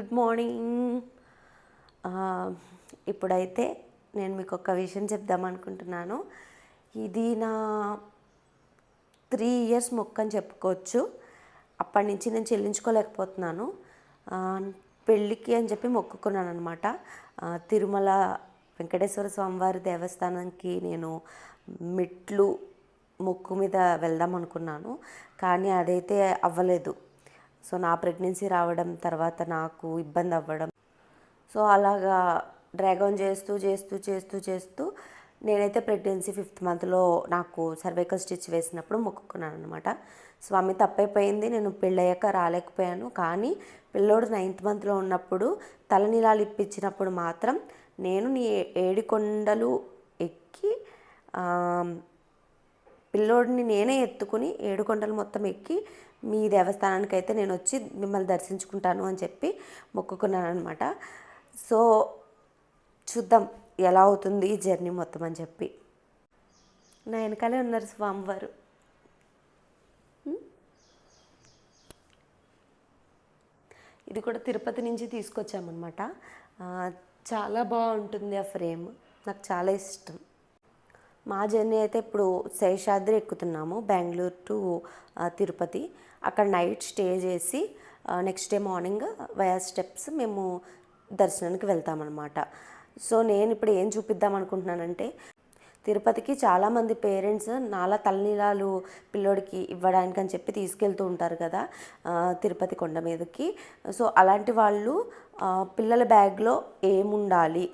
Good morning. ఇప్పుడైతే నేను మీకు ఒక విషయం చెప్దామనుకుంటున్నాను. ఇది నా 3 ఇయర్స్ మొక్కు అని చెప్పుకోవచ్చు. అప్పటి నుంచి నేను చెల్లించుకోలేకపోతున్నాను. పెళ్ళికి అని చెప్పి మొక్కుకున్నాను అనమాట. తిరుమల వెంకటేశ్వర స్వామివారి దేవస్థానానికి నేను మెట్లు మొక్కు మీద వెళ్దాం అనుకున్నాను, కానీ అదైతే అవ్వలేదు. సో నా ప్రెగ్నెన్సీ రావడం, తర్వాత నాకు ఇబ్బంది అవ్వడం, సో అలాగా డ్రాగ్ ఆన్ చేస్తూ చేస్తూ చేస్తూ చేస్తూ నేనైతే ప్రెగ్నెన్సీ 5th మంత్లో నాకు సర్వైకల్ స్టిచ్ వేసినప్పుడు మొక్కుకున్నాను అనమాట. స్వామి తప్పైపోయింది, నేను పెళ్ళయ్యాక రాలేకపోయాను, కానీ పిల్లోడు 9th మంత్లో ఉన్నప్పుడు తలనీలాలు ఇప్పించినప్పుడు మాత్రం నేను నీ 7 కొండలు ఎక్కి పిల్లోడిని నేనే ఎత్తుకుని 7 కొండలు మొత్తం ఎక్కి మీ దేవస్థానానికి అయితే నేను వచ్చి మిమ్మల్ని దర్శించుకుంటాను అని చెప్పి మొక్కుకున్నాను అనమాట. సో చూద్దాం ఎలా అవుతుంది ఈ జర్నీ మొత్తం అని చెప్పి. నా వెనకాలే ఉన్నారు స్వామివారు. ఇది కూడా తిరుపతి నుంచి తీసుకొచ్చామన్నమాట. చాలా బాగుంటుంది ఆ ఫ్రేమ్, నాకు చాలా ఇష్టం. మా జర్నీ అయితే ఇప్పుడు శేషాద్రి ఎక్కుతున్నాము, బెంగళూరు టు తిరుపతి. అక్కడ నైట్ స్టే చేసి next day morning via steps మేము దర్శనానికి వెళ్తామన్నమాట. సో నేను ఇప్పుడు ఏం చూపిద్దాం అనుకుంటున్నానంటే, తిరుపతికి చాలామంది పేరెంట్స్ నాలా తలనీలాలు పిల్లోడికి ఇవ్వడానికి అని చెప్పి తీసుకెళ్తూ ఉంటారు కదా తిరుపతి కొండ మీదకి. సో అలాంటి వాళ్ళు పిల్లల బ్యాగ్లో ఏముండాలి,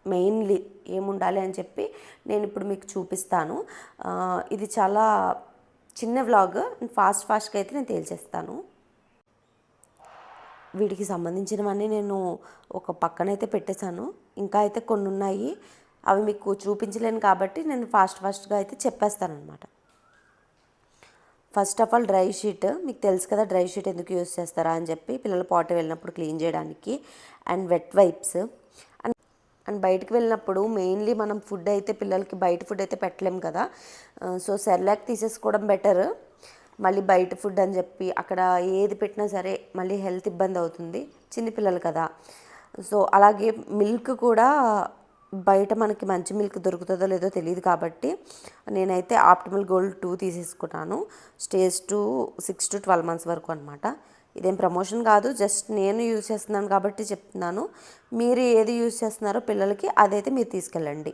మెయిన్లీ ఏముండాలి అని చెప్పి నేను ఇప్పుడు మీకు చూపిస్తాను. ఇది చాలా చిన్న వ్లాగ్, ఫాస్ట్గా అయితే నేను తేల్చేస్తాను. వీటికి సంబంధించినవన్నీ నేను ఒక పక్కనైతే పెట్టేశాను, ఇంకా అయితే కొన్ని ఉన్నాయి, అవి మీకు చూపించలేను కాబట్టి నేను ఫాస్ట్గా అయితే చెప్పేస్తాను అనమాట. First of all dry sheet, మీకు తెలుసు కదా డ్రై షీట్ ఎందుకు యూస్ చేస్తారా అని చెప్పి, పిల్లలు పాట వెళ్ళినప్పుడు క్లీన్ చేయడానికి. And wet wipes. అండ్ బయటకు వెళ్ళినప్పుడు మెయిన్లీ మనం ఫుడ్ అయితే పిల్లలకి బయట ఫుడ్ అయితే పెట్టలేము కదా, సో సెర్లాక్ తీసేసుకోవడం బెటర్. మళ్ళీ బయట ఫుడ్ అని చెప్పి అక్కడ ఏది పెట్టినా సరే మళ్ళీ హెల్త్ ఇబ్బంది అవుతుంది, చిన్నపిల్లలు కదా. సో అలాగే మిల్క్ కూడా బయట మనకి మంచి మిల్క్ దొరుకుతుందో లేదో తెలియదు కాబట్టి నేనైతే ఆప్టిమల్ గోల్డ్ 2 తీసేసుకున్నాను. స్టేజ్ 2 6 to 12 months వరకు అనమాట. ఇదేం ప్రమోషన్ కాదు, జస్ట్ నేను యూజ్ చేస్తున్నాను కాబట్టి చెప్తున్నాను. మీరు ఏది యూజ్ చేస్తున్నారో పిల్లలకి అదైతే మీరు తీసుకెళ్ళండి.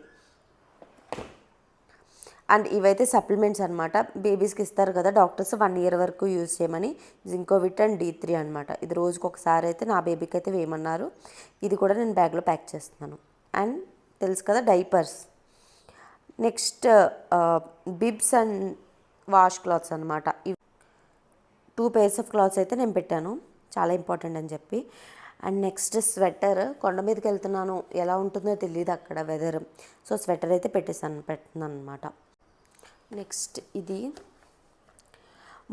అండ్ ఇవైతే సప్లిమెంట్స్ అనమాట, బేబీస్కి ఇస్తారు కదా డాక్టర్స్ 1 year వరకు యూజ్ చేయమని. జింకోవిట్ అండ్ D3 అనమాట. ఇది రోజుకి ఒకసారి అయితే నా బేబీకి అయితే వేయమన్నారు. ఇది కూడా నేను బ్యాగ్లో ప్యాక్ చేస్తున్నాను. అండ్ తెలుసు కదా diapers. Next bibs and wash clothes అనమాట. 2 pairs ఆఫ్ క్లాత్స్ అయితే నేను పెట్టాను, చాలా ఇంపార్టెంట్ అని చెప్పి. అండ్ నెక్స్ట్ స్వెటర్, కొండ మీదకి వెళ్తున్నాను, ఎలా ఉంటుందో తెలియదు అక్కడ వెదర్, సో స్వెటర్ అయితే పెడుతున్నాను అనమాట. నెక్స్ట్ ఇది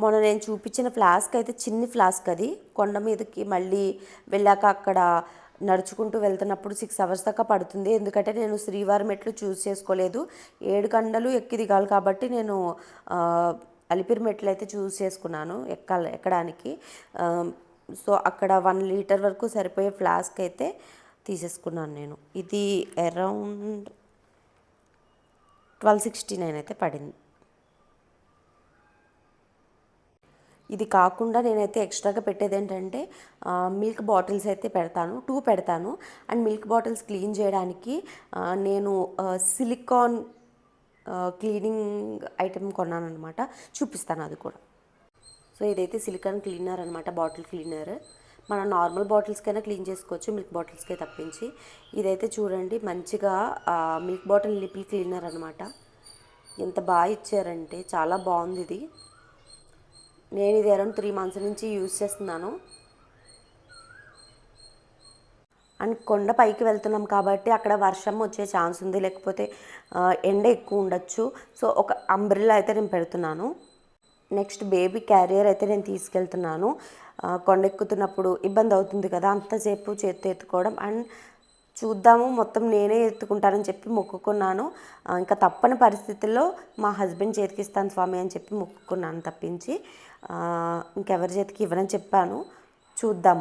మొన్న నేను చూపించిన ఫ్లాస్క్ అయితే చిన్ని ఫ్లాస్క్, అది కొండ మీదకి మళ్ళీ వెళ్ళాక అక్కడ నడుచుకుంటూ వెళ్తున్నప్పుడు 6 hours దాకా పడుతుంది. ఎందుకంటే నేను శ్రీవారి మెట్లు చూస్ చేసుకోలేదు, 7 కొండలు ఎక్కి దిగాలి కాబట్టి నేను అలిపిరి మెట్లు అయితే చూస్ చేసుకున్నాను ఎక్కడానికి. సో అక్కడ 1 liter వరకు సరిపోయే ఫ్లాస్క్ అయితే తీసేసుకున్నాను నేను. ఇది అరౌండ్ 1269 అయితే పడింది. ఇది కాకుండా నేనైతే ఎక్స్ట్రాగా పెట్టేది ఏంటంటే మిల్క్ బాటిల్స్ అయితే పెడతాను, 2 పెడతాను. అండ్ మిల్క్ బాటిల్స్ క్లీన్ చేయడానికి నేను సిలికాన్ క్లీనింగ్ ఐటెం కొన్నాను అనమాట, చూపిస్తాను అది కూడా. సో ఇదైతే సిలికాన్ క్లీనర్ అనమాట, బాటిల్ క్లీనర్. మన నార్మల్ బాటిల్స్కైనా క్లీన్ చేసుకోవచ్చు, మిల్క్ బాటిల్స్కే తప్పించి. ఇదైతే చూడండి మంచిగా మిల్క్ బాటిల్ నిపిల్ క్లీనర్ అనమాట. ఎంత బాగా ఇచ్చారంటే చాలా బాగుంది ఇది. నేను ఇది అరౌండ్ 3 months నుంచి యూజ్ చేస్తున్నాను. అండ్ కొండ పైకి వెళ్తున్నాం కాబట్టి అక్కడ వర్షం వచ్చే ఛాన్స్ ఉంది, లేకపోతే ఎండ ఎక్కువ ఉండొచ్చు. సో ఒక అంబ్రెల్లా అయితే నేను పెడుతున్నాను. నెక్స్ట్ బేబీ క్యారియర్ అయితే నేను తీసుకెళ్తున్నాను. కొండ ఎక్కుతున్నప్పుడు ఇబ్బంది అవుతుంది కదా అంతసేపు చేత్తో ఎత్తుకోవడం. అండ్ చూద్దాము, మొత్తం నేనే ఎత్తుకుంటానని చెప్పి మొక్కుకున్నాను. ఇంకా తప్పని పరిస్థితుల్లో మా హస్బెండ్ చేతికి ఇస్తాను స్వామి అని చెప్పి మొక్కుకున్నాను తప్పించి ఇంకెవరి చేతికి ఇవ్వనని చెప్పాను. చూద్దాం.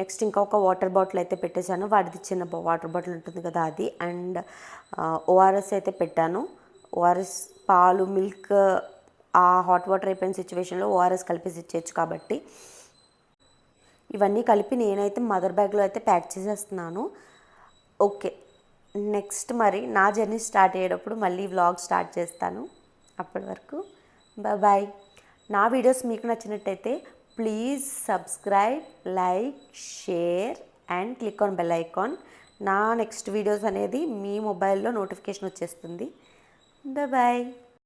నెక్స్ట్ ఇంకా ఒక వాటర్ బాటిల్ అయితే పెట్టేశాను, వాడిది చిన్న వాటర్ బాటిల్ ఉంటుంది కదా అది. అండ్ ఓఆర్ఎస్ అయితే పెట్టాను. ఓఆర్ఎస్ పాలు, మిల్క్, ఆ హాట్ వాటర్ అయిపోయిన సిచ్యువేషన్లో ఓఆర్ఎస్ కలిపేసి ఇచ్చేయచ్చు కాబట్టి ఇవన్నీ కలిపి నేనైతే మదర్ బ్యాగ్లో అయితే ప్యాక్ చేసేస్తున్నాను. ఓకే, నెక్స్ట్ మరి నా జర్నీ స్టార్ట్ అయ్యేటప్పుడు మళ్ళీ వ్లాగ్ స్టార్ట్ చేస్తాను. అప్పటి వరకు బాయ్. నా వీడియోస్ మీకు నచ్చినట్టయితే please subscribe, like, share and click on bell icon. నా నెక్స్ట్ వీడియోస్ అనేది మీ మొబైల్లో నోటిఫికేషన్ వచ్చేస్తుంది. బాయ్.